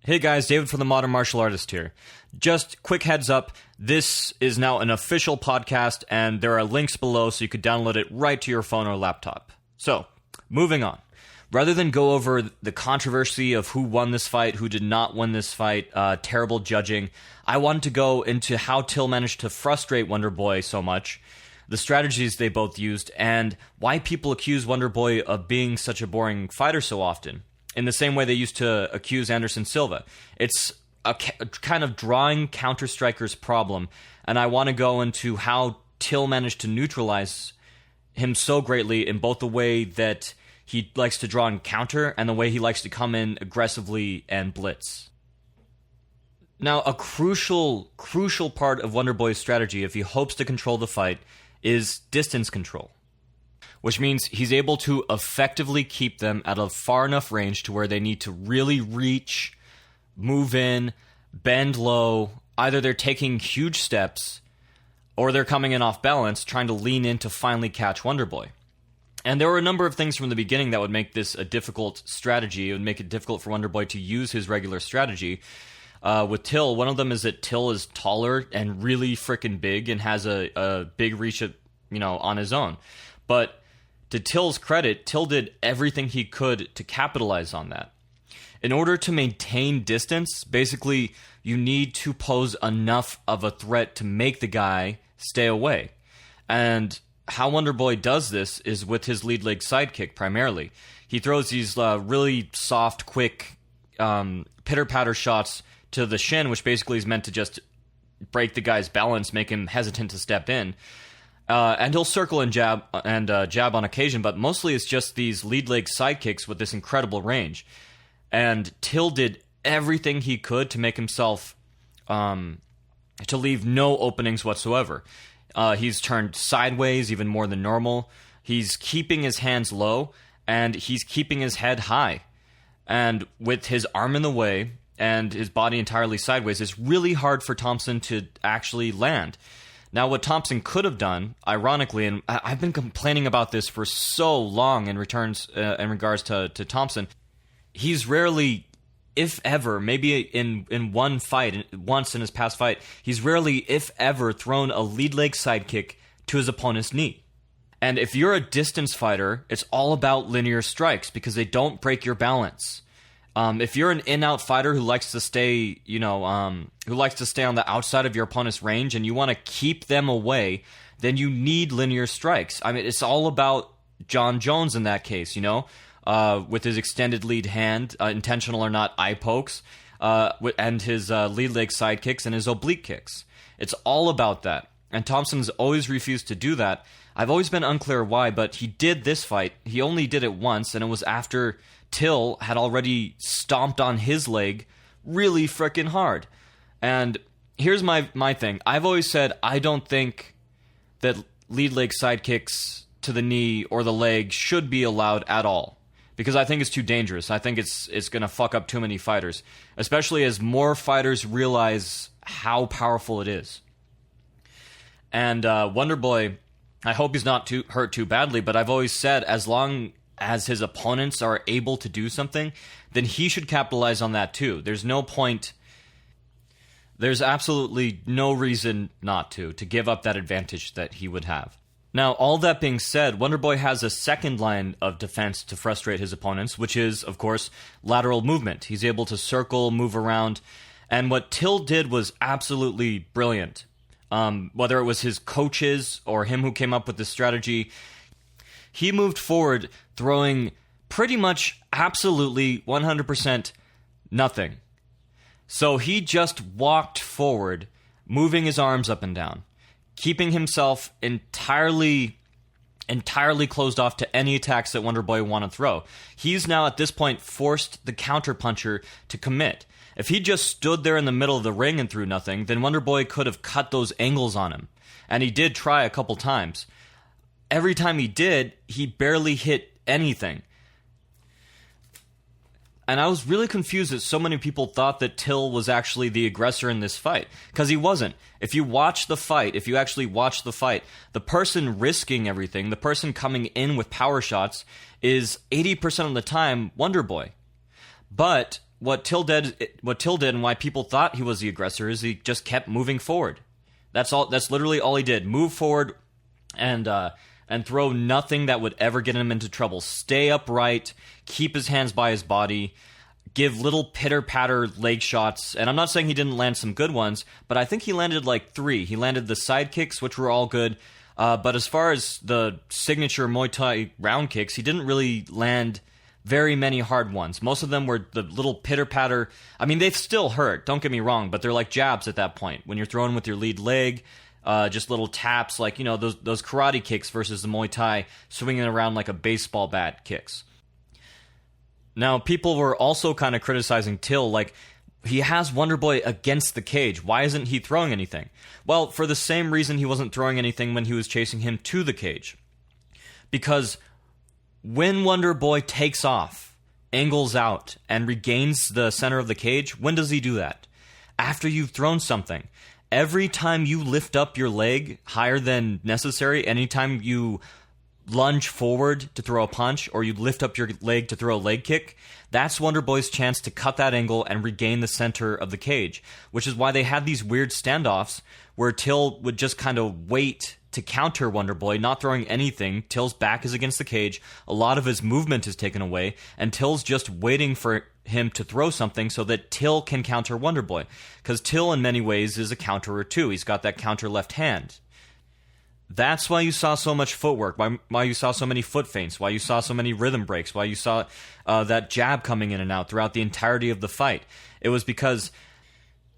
Hey guys, David from the Modern Martial Artist here. Just quick heads up, this is now an official podcast and there are links below so you could download it right to your phone or laptop. So, moving on. Rather than go over the controversy of who won this fight, who did not win this fight, terrible judging, I wanted to go into how Till managed to frustrate Wonderboy so much, the strategies they both used, and why people accuse Wonderboy of being such a boring fighter so often, in the same way they used to accuse Anderson Silva. It's a kind of drawing counter-strikers problem, and I want to go into how Till managed to neutralize him so greatly in both the way that he likes to draw and counter and the way he likes to come in aggressively and blitz. Now, a crucial part of Wonderboy's strategy, if he hopes to control the fight, is distance control, which means he's able to effectively keep them at a far enough range to where they need to really reach, move in, bend low. Either they're taking huge steps or they're coming in off balance, trying to lean in to finally catch Wonderboy. And there were a number of things from the beginning that would make this a difficult strategy. It would make it difficult for Wonderboy to use his regular strategy. With Till, one of them is that Till is taller and really freaking big and has a big reach on his own. But to Till's credit, Till did everything he could to capitalize on that. In order to maintain distance, basically, you need to pose enough of a threat to make the guy stay away. And how Wonderboy does this is with his lead leg sidekick, primarily. He throws these really soft, quick, pitter-patter shots to the shin, which basically is meant to just break the guy's balance, make him hesitant to step in. And he'll circle and jab on occasion, but mostly it's just these lead leg sidekicks with this incredible range. And Till did everything he could to make himself to leave no openings whatsoever. He's turned sideways even more than normal. He's keeping his hands low, and he's keeping his head high. And with his arm in the way and his body entirely sideways, it's really hard for Thompson to actually land. Now, what Thompson could have done, ironically, and I've been complaining about this for so long in regards to Thompson, he's rarely, if ever, maybe in one fight, once in his past fight, he's rarely, if ever, thrown a lead leg sidekick to his opponent's knee. And if you're a distance fighter, it's all about linear strikes because they don't break your balance. If you're an in-out fighter who likes to stay, on the outside of your opponent's range and you want to keep them away, then you need linear strikes. I mean, it's all about John Jones in that case, with his extended lead hand, intentional or not, eye pokes, and his lead leg side kicks and his oblique kicks. It's all about that. And Thompson's always refused to do that. I've always been unclear why, but he did this fight. He only did it once, and it was after Till had already stomped on his leg really frickin' hard. And here's my thing. I've always said I don't think that lead leg sidekicks to the knee or the leg should be allowed at all, because I think it's too dangerous. I think it's going to fuck up too many fighters, especially as more fighters realize how powerful it is. And Wonderboy, I hope he's not hurt too badly, but I've always said as long as his opponents are able to do something, then he should capitalize on that too. There's absolutely no reason not to give up that advantage that he would have. Now, all that being said, Wonderboy has a second line of defense to frustrate his opponents, which is, of course, lateral movement. He's able to circle, move around, and what Till did was absolutely brilliant. Whether it was his coaches or him who came up with this strategy, he moved forward throwing pretty much absolutely 100% nothing. So he just walked forward, moving his arms up and down, keeping himself entirely closed off to any attacks that Wonderboy want to throw. He's now at this point forced the counterpuncher to commit. If he just stood there in the middle of the ring and threw nothing, then Wonderboy could have cut those angles on him. And he did try a couple times. Every time he did, he barely hit anything. And I was really confused that so many people thought that Till was actually the aggressor in this fight, because he wasn't. If you actually watch the fight, the person risking everything, the person coming in with power shots, is 80% of the time Wonderboy. But what Till did and why people thought he was the aggressor is he just kept moving forward. That's all. That's literally all he did. Move forward and throw nothing that would ever get him into trouble. Stay upright, keep his hands by his body, give little pitter-patter leg shots. And I'm not saying he didn't land some good ones, but I think he landed like 3. He landed the side kicks, which were all good. But as far as the signature Muay Thai round kicks, he didn't really land very many hard ones. Most of them were the little pitter-patter. I mean, they still hurt, don't get me wrong, but they're like jabs at that point. When you're throwing with your lead leg, just little taps, like, those karate kicks versus the Muay Thai swinging around like a baseball bat kicks. Now, people were also kind of criticizing Till, like, he has Wonderboy against the cage. Why isn't he throwing anything? Well, for the same reason he wasn't throwing anything when he was chasing him to the cage. Because when Wonderboy takes off, angles out, and regains the center of the cage, when does he do that? After you've thrown something. Every time you lift up your leg higher than necessary, anytime you lunge forward to throw a punch, or you lift up your leg to throw a leg kick, that's Wonderboy's chance to cut that angle and regain the center of the cage, which is why they had these weird standoffs where Till would just kind of wait to counter Wonderboy, not throwing anything. Till's back is against the cage, a lot of his movement is taken away, and Till's just waiting for him to throw something so that Till can counter Wonderboy. Because Till, in many ways, is a counterer too. He's got that counter left hand. That's why you saw so much footwork, why you saw so many foot feints, why you saw so many rhythm breaks, why you saw that jab coming in and out throughout the entirety of the fight. It was because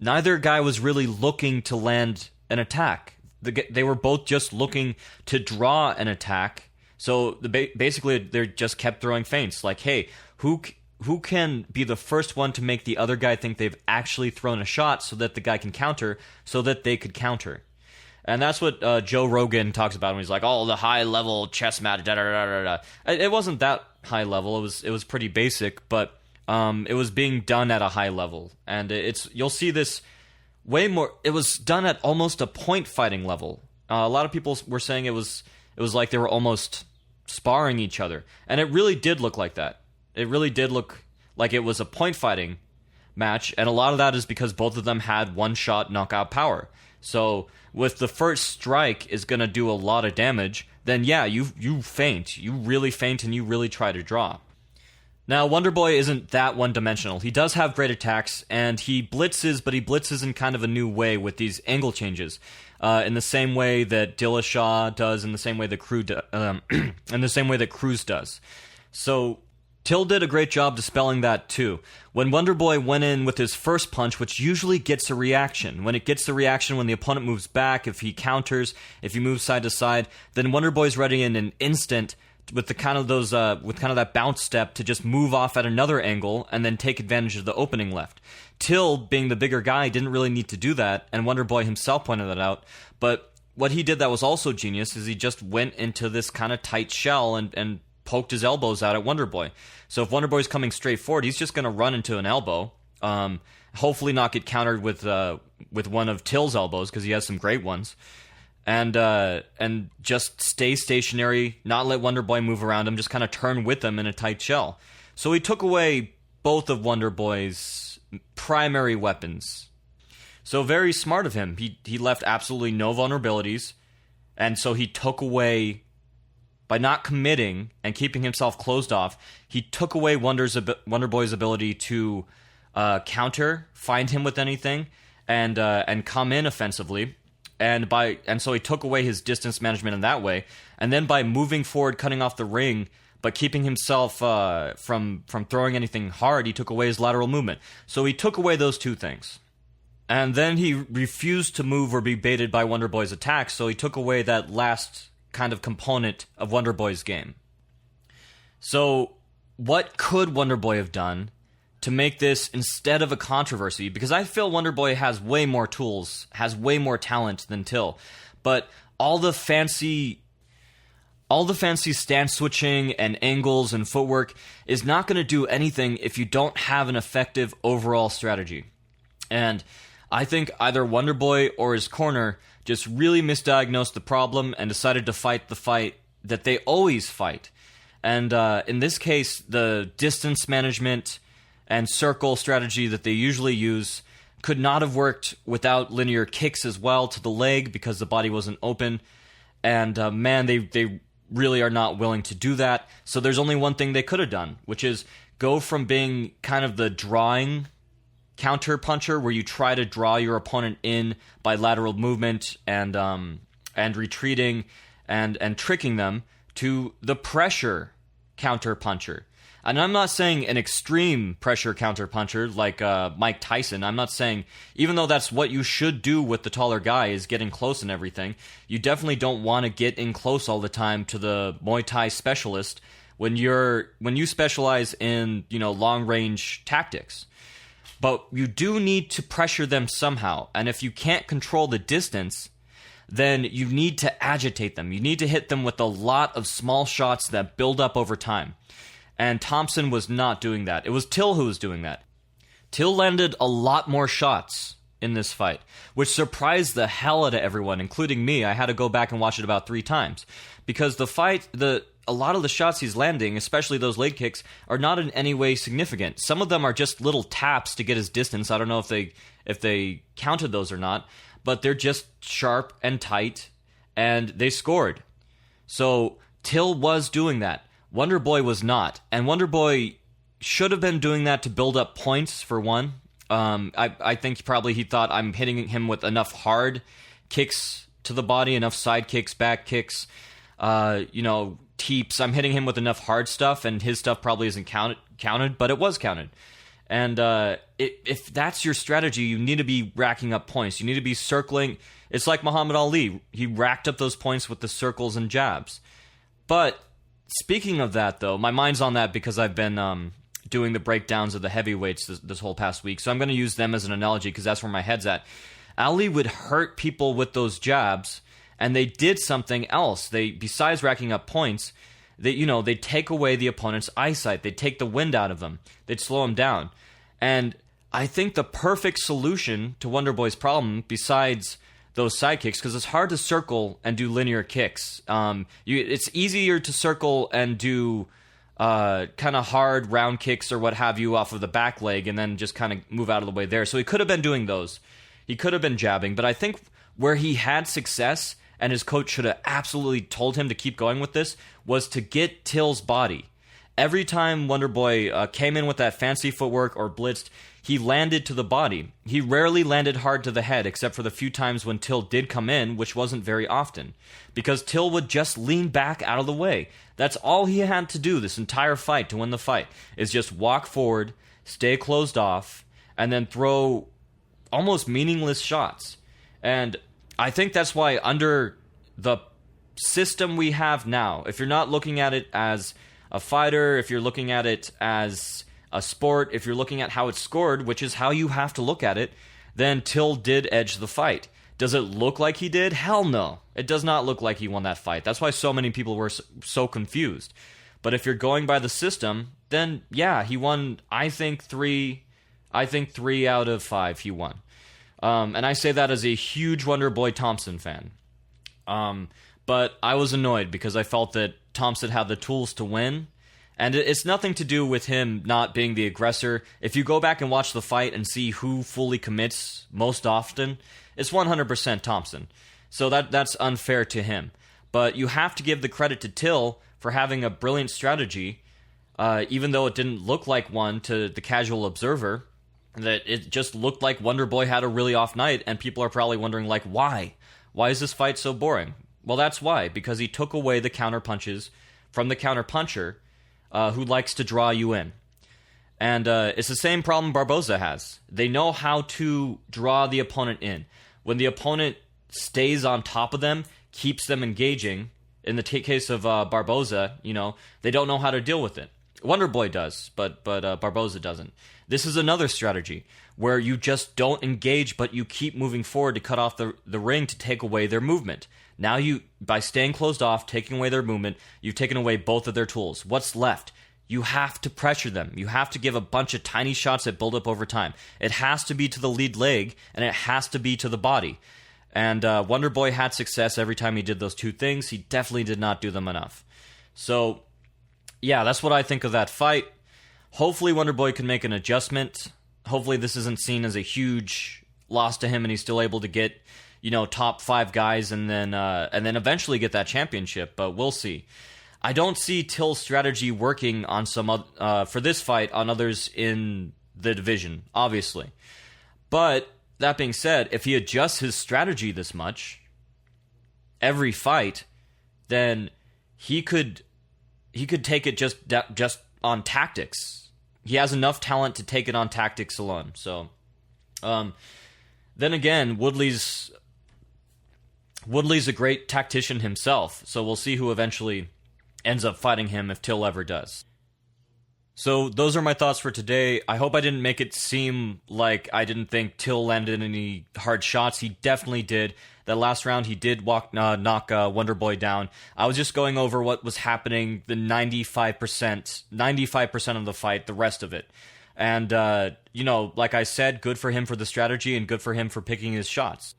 neither guy was really looking to land an attack. They were both just looking to draw an attack. So basically, they just kept throwing feints. Like, hey, who can be the first one to make the other guy think they've actually thrown a shot so that the guy can counter, so that they could counter. And that's what Joe Rogan talks about when he's like, oh, the high-level chess match, da-da-da-da-da. It wasn't that high level. It was pretty basic, but it was being done at a high level. And you'll see this way more. It was done at almost a point fighting level. A lot of people were saying it was like they were almost sparring each other. And it really did look like that. It really did look like it was a point fighting match. And a lot of that is because both of them had one-shot knockout power. So with the first strike is going to do a lot of damage, then yeah, you feint. You really feint and you really try to draw. Now, Wonderboy isn't that one-dimensional. He does have great attacks, and he blitzes, but he blitzes in kind of a new way with these angle changes. In the same way that Dillashaw does, in the same way that in the same way that Cruz does. So Till did a great job dispelling that too. When Wonderboy went in with his first punch, which usually gets a reaction, when it gets the reaction when the opponent moves back, if he counters, if he moves side to side, then Wonderboy's ready in an instant with the kind of that bounce step to just move off at another angle and then take advantage of the opening left. Till, being the bigger guy, didn't really need to do that, and Wonderboy himself pointed that out. But what he did that was also genius is he just went into this kind of tight shell and poked his elbows out at Wonderboy. So if Wonderboy's coming straight forward, he's just going to run into an elbow. Hopefully not get countered with one of Till's elbows, because he has some great ones. And just stay stationary, not let Wonderboy move around him, just kind of turn with him in a tight shell. So he took away both of Wonderboy's primary weapons. So very smart of him. He left absolutely no vulnerabilities, and so he took away, by not committing and keeping himself closed off, he took away Wonderboy's ability to counter, find him with anything, and come in offensively. And so he took away his distance management in that way. And then by moving forward, cutting off the ring, but keeping himself from throwing anything hard, he took away his lateral movement. So he took away those two things. And then he refused to move or be baited by Wonderboy's attacks, so he took away that last kind of component of Wonderboy's game. So what could Wonderboy have done to make this, instead of a controversy? Because I feel Wonderboy has way more tools, has way more talent than Till. But all the fancy stance switching and angles and footwork is not going to do anything if you don't have an effective overall strategy. And I think either Wonderboy or his corner just really misdiagnosed the problem and decided to fight the fight that they always fight. And in this case, the distance management and circle strategy that they usually use could not have worked without linear kicks as well to the leg because the body wasn't open. And man, they really are not willing to do that. So there's only one thing they could have done, which is go from being kind of the drawing counter puncher where you try to draw your opponent in by lateral movement and retreating and tricking them, to the pressure counter puncher. And I'm not saying an extreme pressure counter puncher like Mike Tyson. I'm not saying, even though that's what you should do with the taller guy, is getting close and everything, you definitely don't want to get in close all the time to the Muay Thai specialist when you specialize in, long range tactics. But you do need to pressure them somehow. And if you can't control the distance, then you need to agitate them. You need to hit them with a lot of small shots that build up over time. And Thompson was not doing that. It was Till who was doing that. Till landed a lot more shots in this fight, which surprised the hell out of everyone, including me. I had to go back and watch it about 3 times. Because a lot of the shots he's landing, especially those leg kicks, are not in any way significant. Some of them are just little taps to get his distance. I don't know if they counted those or not, but they're just sharp and tight, and they scored. So Till was doing that. Wonder Boy was not, and Wonder Boy should have been doing that to build up points, for one. I think probably he thought, I'm hitting him with enough hard kicks to the body, enough side kicks, back kicks, teeps. I'm hitting him with enough hard stuff, and his stuff probably isn't counted, but it was counted. And if that's your strategy, you need to be racking up points. You need to be circling. It's like Muhammad Ali. He racked up those points with the circles and jabs. But speaking of that, though, my mind's on that because I've been doing the breakdowns of the heavyweights this whole past week. So I'm going to use them as an analogy because that's where my head's at. Ali would hurt people with those jabs, and they did something else. Besides racking up points, they'd take away the opponent's eyesight. They'd take the wind out of them. They'd slow them down. And I think the perfect solution to Wonder Boy's problem, besides those side kicks, because it's hard to circle and do linear kicks. It's easier to circle and do kind of hard round kicks or what have you off of the back leg and then just kind of move out of the way there. So he could have been doing those. He could have been jabbing. But I think where he had success, and his coach should have absolutely told him to keep going with this, was to get Till's body. Every time Wonder Boy came in with that fancy footwork or blitzed, he landed to the body. He rarely landed hard to the head, except for the few times when Till did come in, which wasn't very often, because Till would just lean back out of the way. That's all he had to do this entire fight to win the fight, is just walk forward, stay closed off, and then throw almost meaningless shots. And I think that's why under the system we have now, if you're not looking at it as a fighter, if you're looking at it as a sport, if you're looking at how it's scored, which is how you have to look at it, then Till did edge the fight. Does it look like he did? Hell no. It does not look like he won that fight. That's why so many people were so confused. But if you're going by the system, then yeah, he won, I think 3 out of 5 he won. And I say that as a huge Wonder Boy Thompson fan. But I was annoyed because I felt that Thompson had the tools to win. And it's nothing to do with him not being the aggressor. If you go back and watch the fight and see who fully commits most often, it's 100% Thompson. So that's unfair to him. But you have to give the credit to Till for having a brilliant strategy, even though it didn't look like one to the casual observer. That it just looked like Wonder Boy had a really off night, and people are probably wondering, like, why? Why is this fight so boring? Well, that's why. Because he took away the counter punches from the counter puncher, who likes to draw you in. And it's the same problem Barboza has. They know how to draw the opponent in. When the opponent stays on top of them, keeps them engaging, in the case of Barboza, they don't know how to deal with it. Wonder Boy does, but Barboza doesn't. This is another strategy where you just don't engage, but you keep moving forward to cut off the ring to take away their movement. Now by staying closed off, taking away their movement, you've taken away both of their tools. What's left? You have to pressure them. You have to give a bunch of tiny shots that build up over time. It has to be to the lead leg, and it has to be to the body. And Wonder Boy had success every time he did those two things. He definitely did not do them enough. So, yeah, that's what I think of that fight. Hopefully Wonderboy can make an adjustment. Hopefully this isn't seen as a huge loss to him and he's still able to get, top 5 guys and then eventually get that championship, but we'll see. I don't see Till's strategy working on for this fight on others in the division, obviously. But that being said, if he adjusts his strategy this much every fight, then he could take it just on tactics. He has enough talent to take it on tactics alone. So, then again, Woodley's a great tactician himself. So we'll see who eventually ends up fighting him if Till ever does. So those are my thoughts for today. I hope I didn't make it seem like I didn't think Till landed any hard shots. He definitely did. That last round, he did knock Wonderboy down. I was just going over what was happening, the 95% of the fight, the rest of it. And, like I said, good for him for the strategy and good for him for picking his shots.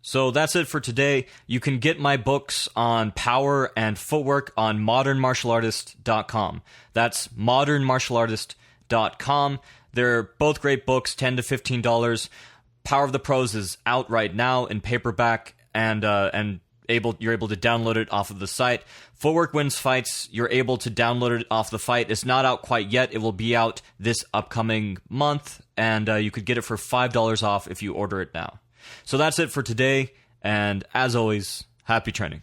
So that's it for today. You can get my books on power and footwork on modernmartialartist.com. That's modernmartialartist.com. They're both great books, $10 to $15. Power of the Pros is out right now in paperback, and you're able to download it off of the site. Footwork Wins Fights, you're able to download it off the site. It's not out quite yet. It will be out this upcoming month, and you could get it for $5 off if you order it now. So that's it for today, and as always, happy training.